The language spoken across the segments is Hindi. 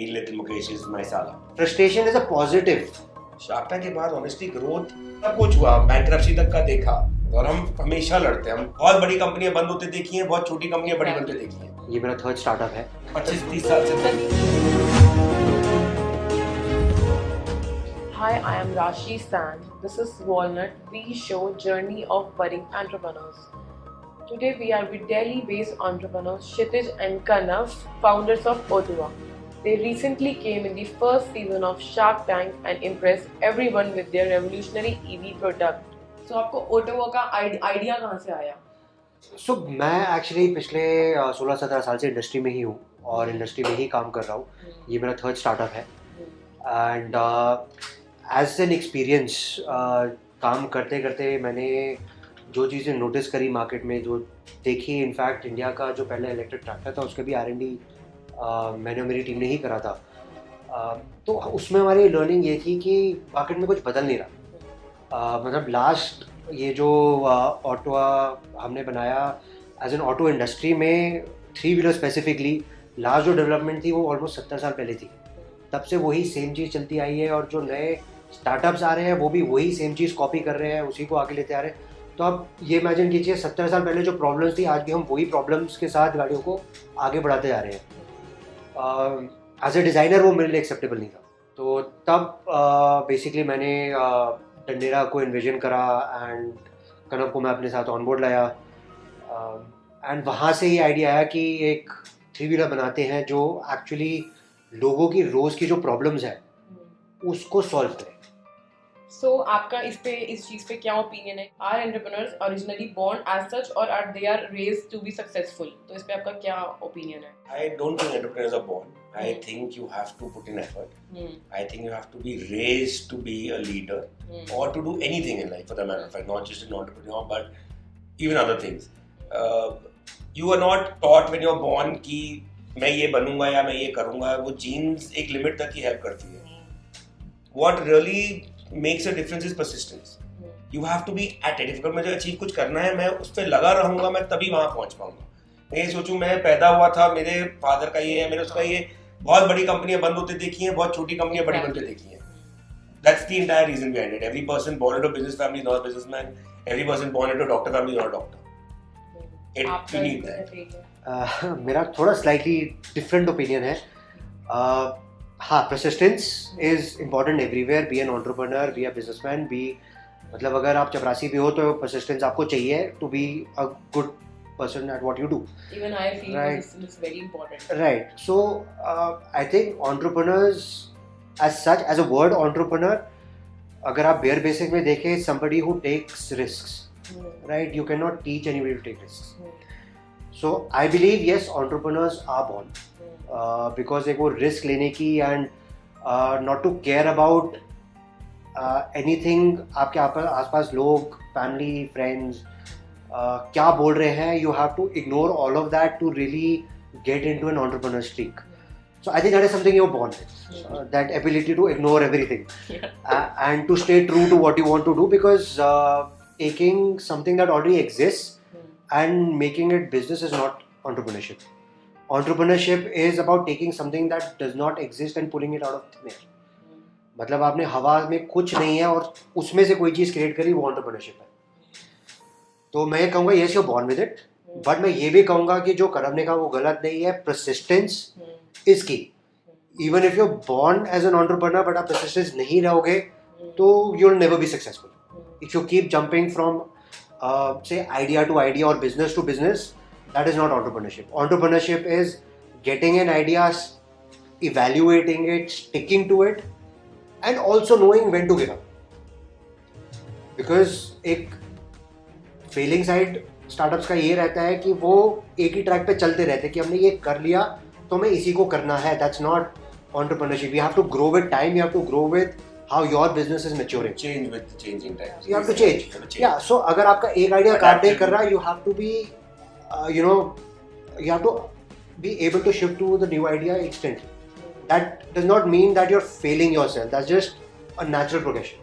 Eat Little Mukesh is my साला. Frustration is a positive. Shark tank के बाद ऑनेस्टली ग्रोथ सब कुछ हुआ, बैंकरप्सी तक का देखा, और हम हमेशा लड़ते हैं. हम बहुत बड़ी कंपनियां बंद होते देखी हैं, बहुत छोटी कंपनियां बड़ी बनते देखी हैं. ये मेरा थर्ड स्टार्टअप है. 25-30 साल से. Hi, I am Rashi San. This is Walnut. We show journey of budding entrepreneurs. Today we are with Delhi-based entrepreneurs Kshitij and Kanav, founders of Ottawa. They recently came in the first season of Shark Tank and impressed everyone with their revolutionary EV product. So आपको Ottawa का आइडिया कहाँ से आया? So मैं एक्चुअली पिछले 16-17 साल से इंडस्ट्री में ही हूँ और इंडस्ट्री में ही काम कर रहा हूँ. ये मेरा थर्ड स्टार्टअप है एंड एज एन एक्सपीरियंस काम करते करते मैंने जो चीज़ें नोटिस करी मार्केट में, जो देखी, इनफैक्ट इंडिया का जो पहले इलेक्ट्रिक ट्रैक्टर था उसके भी R&D मैंने और मेरी टीम ने ही करा था. तो उसमें हमारी लर्निंग ये थी कि मार्केट में कुछ बदल नहीं रहा. मतलब लास्ट ये जो ऑटोवा हमने बनाया एज एन ऑटो इंडस्ट्री में, 3 व्हीलर स्पेसिफिकली, लास्ट जो डेवलपमेंट थी वो ऑलमोस्ट 70 साल पहले थी. तब से वही सेम चीज़ चलती आई है और जो नए स्टार्टअप्स आ रहे हैं वो भी वही सेम चीज़ कॉपी कर रहे हैं, उसी को आगे लेते आ रहे हैं. तो आप ये इमेजिन कीजिए 70 साल पहले जो प्रॉब्लम्स थी, आज भी हम वही प्रॉब्लम्स के साथ गाड़ियों को आगे बढ़ाते जा रहे हैं. एज ए डिज़ाइनर वो मेरे लिए एक्सेप्टेबल नहीं था. तो तब बेसिकली मैंने डंडेरा को इन्विजन करा एंड कनव को मैं अपने साथ ऑन बोर्ड लाया एंड वहाँ से ये आइडिया आया कि एक 3 व्हीलर बनाते हैं जो एक्चुअली लोगों की रोज़ की जो प्रॉब्लम्स है उसको सॉल्व करे. So आपका इस चीज़ पे क्या ओपिनियन है? Are entrepreneurs originally born as such or are they are raised to be successful? तो इस पे आपका क्या ओपिनियन है? I don't think entrepreneurs are born. I think you have to put in effort. I think you have to be raised to be a leader or to do anything in life, for that matter of fact, not just an entrepreneur but even other things. You are not taught when you are born कि मैं ये बनूंगा या मैं ये करूंगा. वो जीन्स एक लिमिट तक ही हेल्प करती है. What really makes a difference is persistence. You have to be at it. अगर मुझे अचीव कुछ करना है, मैं उस पर लगा रहूंगा, मैं तभी वहां पहुंच पाऊंगा. मैं ये सोचूं मैं पैदा हुआ था, मेरे फादर का ये है, मेरे उसका ये, बहुत बड़ी कंपनियां बंद होते देखी हैं, बहुत छोटी कंपनियां बड़ी बनते देखी हैं. That's the entire reason behind it. Every person born into a business family is not a businessman. Every person born into a doctor family is not a doctor. You need that. मेरा थोड़ा स्लाइटली डिफरेंट ओपिनियन है. हाँ, persistence is important everywhere. Be an entrepreneur, be a businessman, be, मतलब अगर आप चपरासी भी हो तो persistence आपको चाहिए to be a good person at what you do. Even I feel persistence is very important. Right. So I think entrepreneurs as such, as a word entrepreneur, अगर आप bare basic में देखें, somebody who takes risks, right? You cannot teach anybody to take risks. So I believe yes, entrepreneurs are born. Because एक वो रिस्क लेने की and not to care about anything. आपके आसपास लोग, फैमिली, फ्रेंड्स क्या बोल रहे हैं, you have to ignore all of that to really get into an entrepreneur streak. So I think that is something you're born with, that ability to ignore everything and to stay true to what you want to do, because taking something that already exists and making it business is not entrepreneurship. Entrepreneurship is about taking something that does not exist and pulling it out of thin air. मतलब आपने हवा में कुछ नहीं है और उसमें से कोई चीज़ क्रिएट करी, वो entrepreneurship है. तो मैं ये कहूँगा yes, you're born with it, but मैं ये भी कहूँगा कि जो करम ने कहा वो गलत नहीं है. Persistence is key. Even if you're born as an entrepreneur but आप persistence नहीं रहोगे तो you'll never be successful. If you keep jumping from say idea to idea or business to business, that is not entrepreneurship. Entrepreneurship is getting an idea, evaluating it, sticking to it, and also knowing when to give up. Because एक failing side startups का ये रहता है कि वो एक ही ट्रैक पे चलते रहते हैं कि हमने ये कर लिया तो हमें इसी को करना है. That's not entrepreneurship. You have to grow with time. You have to grow with how your business is maturing. Change with the changing times. You have to change. Yeah. So अगर आपका एक आइडिया काम नहीं कर रहा, you have to be you have to be able to shift to the new idea instantly. That does not mean that you're failing yourself. That's just a natural progression.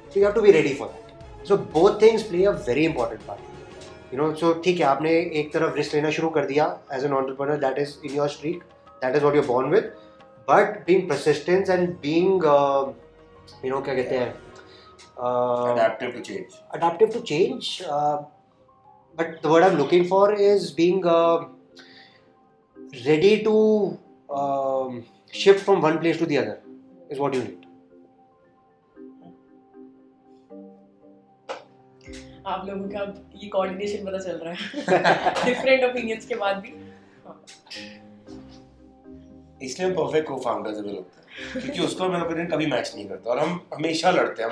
So you have to be ready for that. So both things play a very important part. So ठीक है, आपने एक तरफ रिस्क लेना शुरू कर दिया as an entrepreneur, that is in your streak, that is what you're born with. but being persistent and being क्या कहते हैं adaptive to change. But the word I'm looking for is being ready to shift from one place to the other is what you need. आप लोगों का ये कोऑर्डिनेशन पता चल रहा है डिफरेंट ओपिनियंस के बाद भी. इसलिए हम परफेक्ट को-फाउंडर्स हमें लगता है क्योंकि उसको मेरा ओपिनियन कभी मैच नहीं करता और हम हमेशा लड़ते हैं.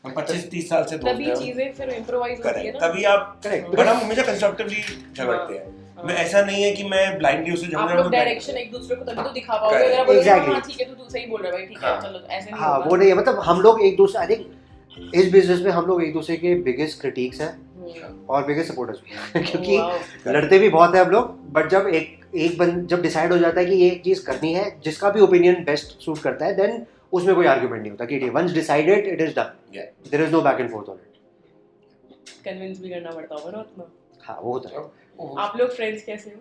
हम 25-30 साल से दोस्त हैं. तभी चीजें फिर इंप्रोवाइज होती है ना. तभी आप करेक्ट बट हम हमेशा कंस्ट्रक्टिवली झगड़ते हैं. मैं ऐसा नहीं है कि मैं ब्लाइंडली उससे झगड़ रहा हूं. आप लोग डायरेक्शन एक दूसरे को तभी तो दिखा पाओगे अगर आप बोलोगे हां ठीक है तू सही बोल रहा है भाई ठीक है चलो ऐसे नहीं. हाँ वो नहीं है मतलब हम लोग एक दूसरे आई थिंक इस बिजनेस में हम लोग एक दूसरे के बिगेस्ट क्रिटिक्स हैं और बिगेस्ट सपोर्टर्स भी हैं क्योंकि लड़ते भी बहुत है हम लोग बट जब जब डिसाइड हो जाता है कि ये एक चीज करनी है जिसका भी ओपिनियन बेस्ट सूट करता है देन उसमें कोई आर्गुमेंट नहीं होता कि once decided it is done. There is no back and forth on it. Convince भी करना पड़ता होगा ना उतना. हाँ वो होता है. आप लोग फ्रेंड्स कैसे हो?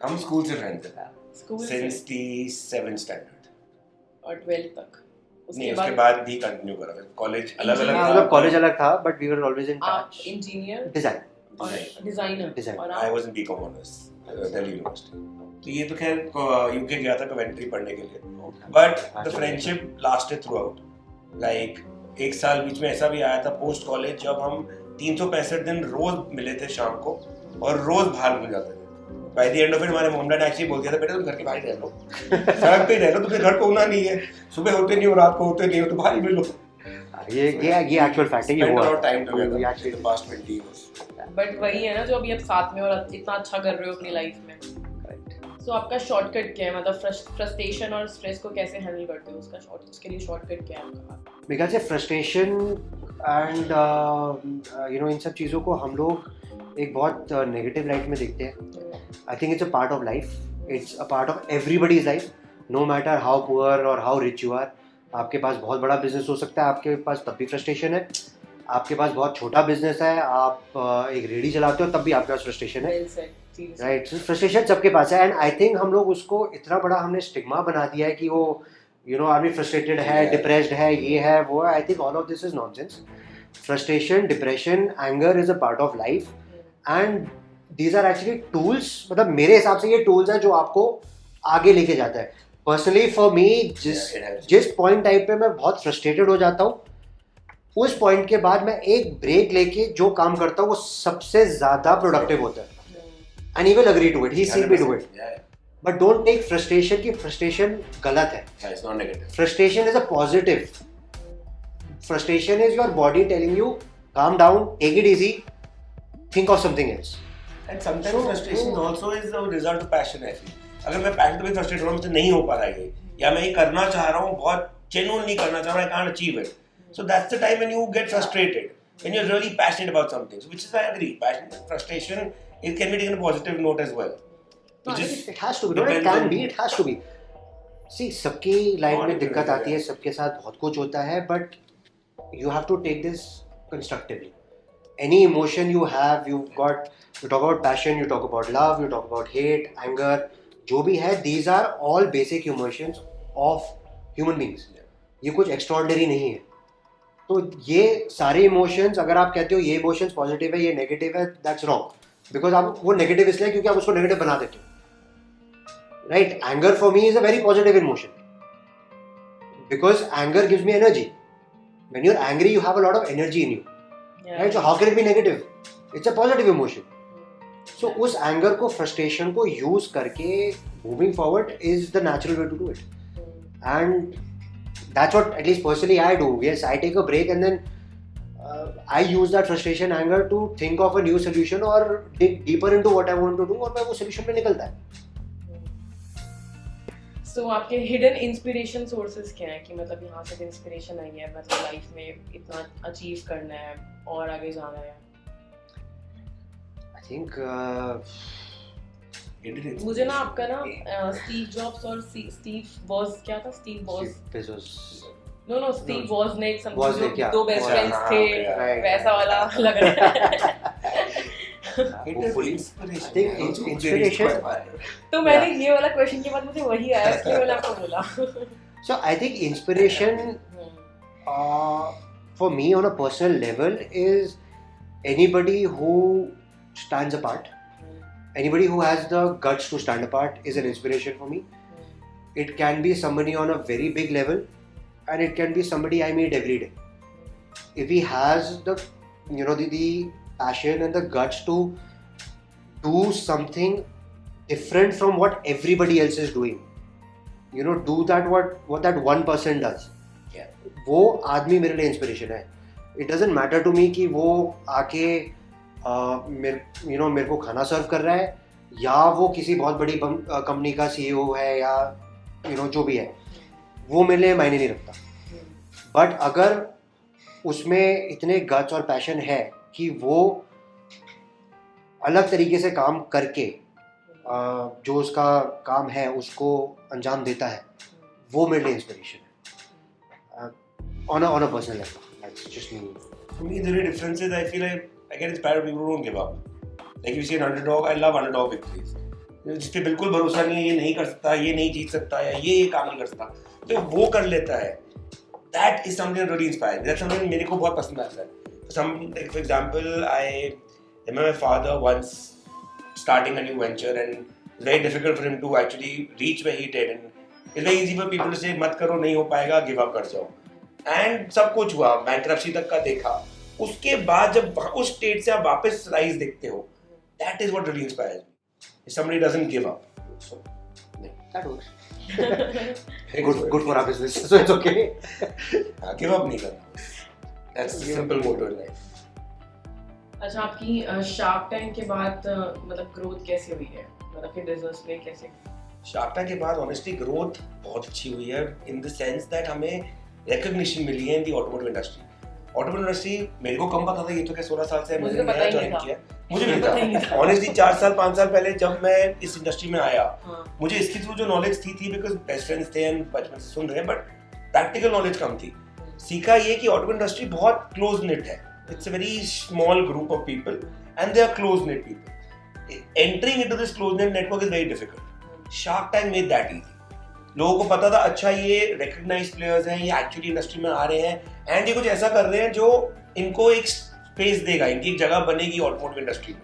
हम स्कूल से फ्रेंड्स हैं. School since the 7th standard और 12th तक. उसके बाद भी कंटिन्यू करा. कॉलेज अलग-अलग था. मतलब कॉलेज अलग था but we were always in आप टच. इंजीनियर डिजाइन और डिजाइनर और I was in BCom honours Delhi university. तो ये तो खैर यूके गया था कवेंट्री पढ़ने के लिए but the friendship lasted through out. Like एक साल बीच में ऐसा भी आया था पोस्ट कॉलेज जब हम 365 दिन रोज मिले थे शाम को और रोज बाहर मिल जाते थे. By the end of it हमारे मॉम डैड एक्चुअली बोल दिया था बेटा तुम घर के बाहर रह लो सड़क पे रह लो तुम्हें घर को होना नहीं है. सुबह होते नहीं हो रात को होते नहीं हो तो बाहर ही मिलो. ये एक्चुअल फैक्ट है. ये हुआ time together actually the past 20 years. But वही है ना जो अभी आप साथ में और इतना अच्छा कर रहे हो अपनी लाइफ में. सो आपका शॉर्टकट क्या है मतलब फ्रस्ट्रेशन और स्ट्रेस को कैसे हैंडल करते हो उसके लिए शॉर्टकट क्या है आपका? मेरे ख्याल से फ्रस्ट्रेशन एंड इन सब चीज़ों को हम लोग एक बहुत नेगेटिव लाइट में देखते हैं. I think it's a part of life. It's a part of everybody's life no matter how poor और हाउ रिच यू आर. आपके पास बहुत बड़ा बिजनेस हो सकता है आपके पास तब भी फ्रस्ट्रेशन है. आपके पास बहुत छोटा बिजनेस है आप एक रेडी चलाते हो तब भी आपके पास फ्रस्ट्रेशन है. राइट फ्रस्ट्रेशन सबके पास है एंड आई थिंक हम लोग उसको इतना बड़ा हमने स्टिग्मा बना दिया है कि वो आदमी फ्रस्ट्रेटेड है डिप्रेस्ड है ये है वो है. I think all of this is nonsense. Frustration depression anger is a part of life and these are actually tools. मतलब मेरे हिसाब से ये टूल्स हैं जो आपको आगे लेके जाता है. पर्सनली फॉर मी जिस पॉइंट टाइप पे मैं बहुत फ्रस्ट्रेटेड हो जाता हूँ उस पॉइंट के बाद मैं एक ब्रेक लेके जो काम करता हूँ वो सबसे ज्यादा प्रोडक्टिव होता है. And he will agree to it. He see me do it. But don't take frustration कि frustration गलत है. It's not negative. Frustration is a positive. Frustration is your body telling you, calm down, take it easy, think of something else. And sometimes frustration also is the result of passion. I feel. अगर मैं passion में frustrated हूँ मुझसे नहीं हो पा रहा है ये या मैं ये करना चाह रहा हूँ बहुत genuinely करना चाह रहा हूँ I can't achieve it. So that's the time when you get frustrated. When you're really passionate about something. So which is why I agree. Passion, frustration. It can be taken a positive note as well. No, it has to be. No, it can be. It has to be. See, सबकी लाइफ में दिक्कत आती है सबके साथ बहुत कुछ होता है but you have to take this constructively. Any emotion you have, you talk about passion, you talk about love, you talk about hate, anger, जो भी है these are all basic emotions of human beings. ये कुछ extraordinary नहीं है. तो ये सारे इमोशंस अगर आप कहते हो ये इमोशंस पॉजिटिव है ये नेगेटिव है दैट्स रॉन्ग. बिकॉज आप वो नेगेटिव इसलिए क्योंकि आप उसको नेगेटिव बना देते हो. Right anger for me is a very positive emotion because anger gives me energy. When you are angry you have a lot of energy in you. Right so how can it be negative? It's a positive emotion. So उस एंगर को फ्रस्ट्रेशन को यूज करके moving forward is the natural way to do it. And that's what at least personally I do. Yes, I take a break and then I use that frustration anger to think of a new solution or dig deeper into what I want to do और मैं वो solution पे निकलता है. So आपके hidden inspiration sources क्या हैं कि मतलब यहाँ से इंस्पिरेशन आई है मतलब लाइफ में इतना अचीव करना है और आगे जाना है? I think मुझे ना आपका ना स्टीव जॉब्स और स्टीव वॉज क्या था Steve Woz no Steve Woz ने दो बेस्ट फ्रेंड्स थे वैसा वाला लग रहा है. Hopefully. Inspiration. I think inspiration. तो मैंने ये वाला क्वेश्चन के बाद मुझे वही आया इसलिए मैंने आपको बोला. So I think inspiration for me on a personal level is anybody who stands apart. Anybody who has the guts to stand apart is an inspiration for me. It can be somebody on a very big level, and it can be somebody I meet every day. If he has the passion and the guts to do something different from what everybody else is doing, do that what that one person does. Yeah. वो आदमी मेरे लिए इंस्पिरेशन है. It doesn't matter to me कि वो आके मेरे को खाना सर्व कर रहा है या वो किसी बहुत बड़ी कंपनी का CEO है या जो भी है, वो मेरे लिए मायने नहीं रखता. बट अगर उसमें इतने गट्स और पैशन है कि वो अलग तरीके से काम करके जो उसका काम है उसको अंजाम देता है, वो मेरे लिए इंस्पिरेशन है. On a personal level, that's just me. For me, the only difference is I feel like I get inspired by people who don't give up. Like if you see an underdog, I love underdog victories. जिस पे बिल्कुल भरोसा नहीं है, ये नहीं कर सकता, ये नहीं जीत सकता या ये काम नहीं कर सकता, तो वो कर लेता है. That is something that really inspires me. That's something मेरे को बहुत पसंद आता है. Like for example, I remember my father once starting a new venture and it's very difficult for him to actually reach where he did. And it's very easy for people to say मत करो, नहीं हो पाएगा, give up कर जाओ. And सब कुछ हुआ, bankruptcy तक का देखा. उसके बाद जब उस स्टेट से आप वापस राइज देखते हो, that is what really inspires me. If somebody doesn't give up, so that works. good for our business, so it's okay. Give up नहीं करना. That's the simple motto in life. अच्छा, आपकी शार्क टैंक के बाद मतलब ग्रोथ कैसी हुई है, मतलब फिर बिजनेस में कैसे? शार्क टैंक के बाद ऑनेस्टली ग्रोथ बहुत अच्छी हुई है इन द सेंस दैट हमें रिकॉग्निशन मिली है in the automotive industry. Automotive industry मेरे को कम पता था, ये तो क्या 16 साल से मैंने नया ज्वाइन किया. मुझे नहीं था ऑनेस्टली. 4 साल 5 साल पहले जब मैं इस इंडस्ट्री में आया, मुझे इसके थ्रू जो नॉलेज थी बिकॉज बेस्ट फ्रेंड्स थे एंड बचपन से सुन रहे हैं, बट प्रैक्टिकल नॉलेज कम थी. सीखा ये कि ऑटोमोटिव इंडस्ट्री बहुत क्लोज निट है. It's a very small group of people and they are close knit people. Entering into this close knit network is very difficult. Shark tank made that easy. लोगों को पता था अच्छा ये रिकॉग्नाइज्ड प्लेयर्स हैं, ये एक्चुअली इंडस्ट्री में आ रहे हैं एंड ये कुछ ऐसा कर रहे हैं जो इनको एक स्पेस देगा, इनकी एक जगह बनेगी ऑटोमोटिव इंडस्ट्री में.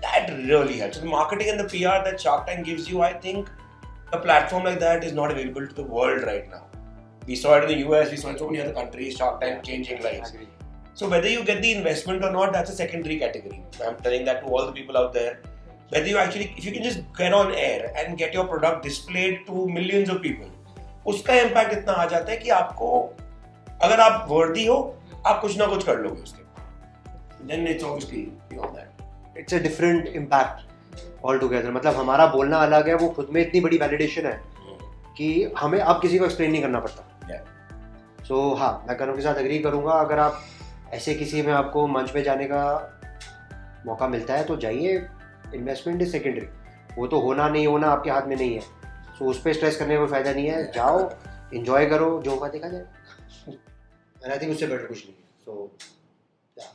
That really helps. So the marketing and the PR that Shark Tank gives you, I think a platform like that is not available to the world right now. We saw it in the US, we saw it in so many other countries, Shark Tank changing lives. So whether you get the investment or not, that's a secondary category. I'm telling that to all the people out there. Whether you actually, if you can just get on air and get your product displayed to millions of people, उसका impact इतना आ जाता है कि आपको, अगर आप worthy हो, आप कुछ ना कुछ कर लोगे उसके. Then it's obviously beyond that. It's a different impact altogether. मतलब हमारा बोलना अलग है, वो खुद में इतनी बड़ी वैलिडेशन है कि हमें अब किसी को एक्सप्लेन नहीं करना पड़ता. So हाँ, मैं करण के साथ एग्री करूँगा. अगर आप ऐसे किसी में आपको मंच पे जाने का मौका मिलता है तो जाइए. Investment is secondary. वो तो होना नहीं होना आपके हाथ में नहीं है. सो उस पर स्ट्रेस करने का फायदा नहीं है. जाओ, एंजॉय करो, जो होगा देखा जाए. एंड आई थिंक उससे बेटर कुछ नहीं है. So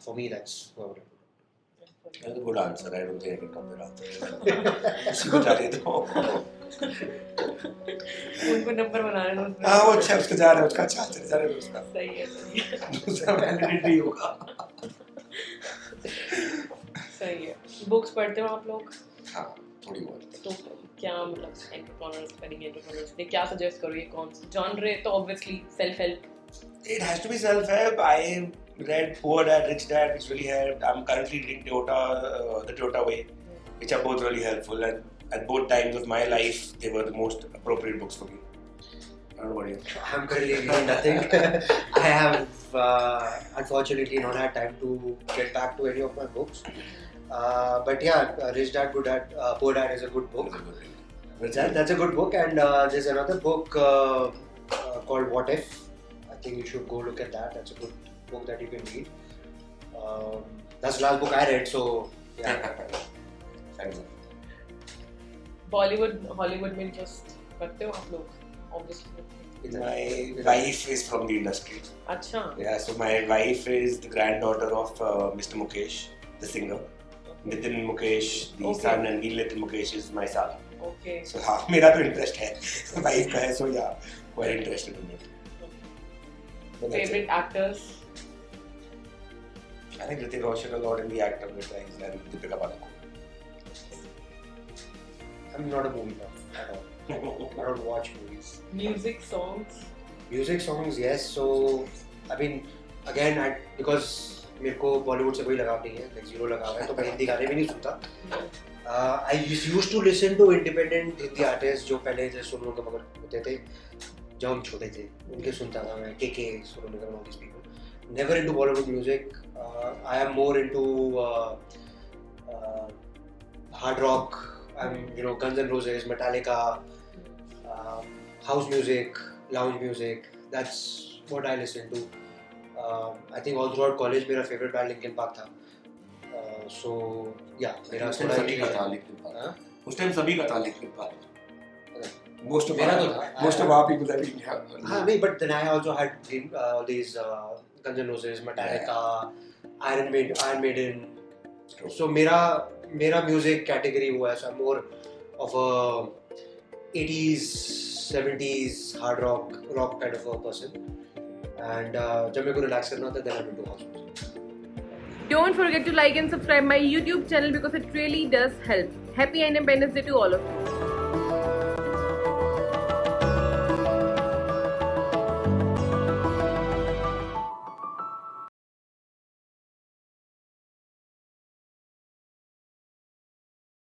for me that's That's a good answer. I don't think I can come with answer. उसी को जाने दो. उनको नंबर बना रहे हैं. हाँ, वो अच्छा उसका जा रहा है, उसका अच्छा चल जा रहा है उसका. सही है. दूसरा वैलिडिटी होगा. सही है. बुक्स पढ़ते हो आप लोग? हाँ, थोड़ी बहुत. तो क्या मतलब एंटरप्रेन्योर्स ने क्या सजेस्ट करो, ये कौन सा जॉनर? तो obviously self help. It has to be self-help. I read Poor Dad, Rich Dad, which really helped. I'm currently reading The Toyota Way, which are both really helpful. And at both times of my life, they were the most appropriate books for me. I don't know about you. I'm currently reading nothing. I have unfortunately not had time to get back to any of my books. But yeah, Rich Dad, Poor Dad is a good book. That's a good book. And there's another book called What If. I think you should go look at that. That's a good book that you can read. That's the last book I read, so yeah. Thanks. Bollywood Hollywood में इंटरेस्ट रखते हो आप लोग? Obviously. My wife is from the industry. अच्छा. Yeah, so my wife is the granddaughter of Mr. Mukesh, the singer. Nitin Mukesh, the Okay. son, and Neil Nitin Mukesh is my son. Okay. So हाँ मेरा तो interest है, wife का है, so yeah, quite interested in it. But that's Favorite it. actors? I think Hrithik Roshan a lot in the actor bit, and Deepika Padukone. I'm not a movie buff at all. I don't watch movies. Music, songs? Music songs, yes. So, I mean, again, because मेरे को बॉलीवुड से कोई लगाव नहीं है, like zero लगाव है, तो मैं हिंदी गाने भी नहीं सुनता. I used to listen to independent Hindi artists जो पहले जैसे सोनू निगम वगैरह होते थे, जब हम छोटे थे, उनके सुनता था मैं, KK, Sonu Nigam, all these people. Never into Bollywood music. I am more into hard rock. I'm, Guns N' Roses, Metallica, house music, lounge music. That's what I listen to. I think all throughout college, मेरा favorite band Linkin Park था. So yeah, मेरा उस टाइम थोड़ा सभी का था Linkin Park. उस टाइम सभी का था Linkin Park. Most of मेरा our, तो था. most of our people have been here. हाँ नहीं, but then I also had these Guns N' Roses, Metallica, Iron Maiden. True. So मेरा music category वो है, so I'm more of a 80s, 70s hard rock kind of a person. And जब मेरे को relax करना होता है, then I'm into house music. Don't forget to like and subscribe my YouTube channel because it really does help. Happy Independence Day to all of you.